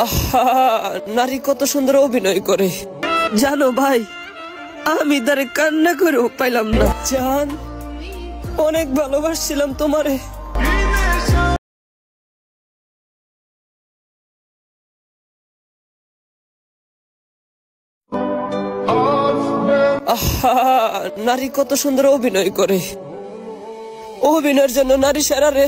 আহা, নারী কত সুন্দর অভিনয় করে জানো ভাই, আমি তারে কান্না করেও পাইলাম না। জান, অনেক ভালোবাসছিলাম তোমারে। আহা, নারী কত সুন্দর অভিনয় করে। অভিনয়ের জন্য নারী সেরা রে।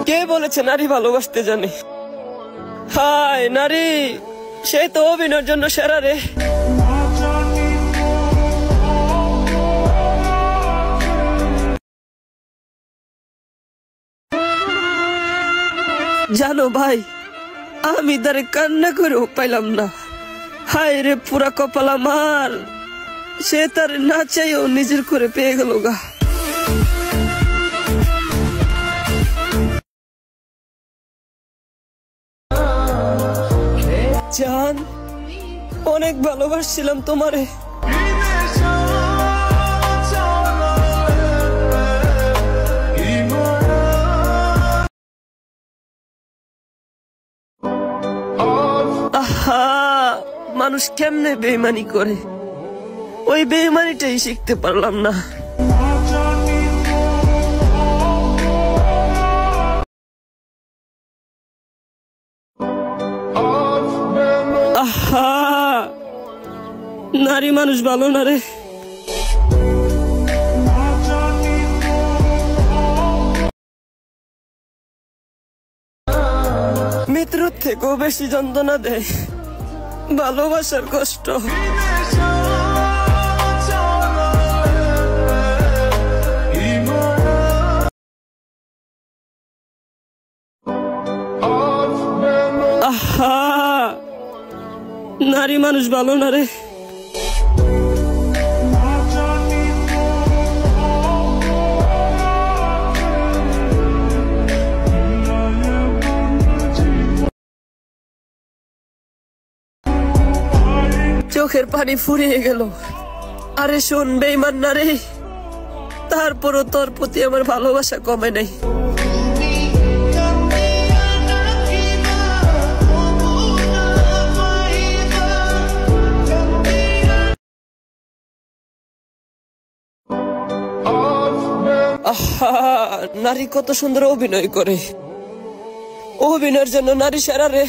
কে বলেছে নারী ভালোবাসতে জানে? হায় নারী, সে তো অভিনয়ের জন্য সেরা রে। জানো ভাই, আমি তারে কান্না করেও পাইলাম না। হায় রে পুরা কপাল আমার, সে তার না চাইও নিজের করে পেয়ে গেল গা। জান, অনেক ভালোবাসছিলাম তোমারে। আহা, মানুষ কেমনে বেইমানি করে, ওই বেইমানিটাই শিখতে পারলাম না। আহা, নারী মানুষ ভালো না রে। মৃত্যুর থেকেও বেশি যন্ত্রণা দেয় ভালোবাসার কষ্ট। আহা, নারী মানুষ ভালো না রে। চোখের পানি ফুরিয়ে গেল। আরে শোন বেঈমান না রে, তারপরও তোর প্রতি আমার ভালোবাসা কমে নাই। আহা, নারী কত সুন্দর অভিনয় করে। অভিনয়ের জন্য নারী সেরা রে।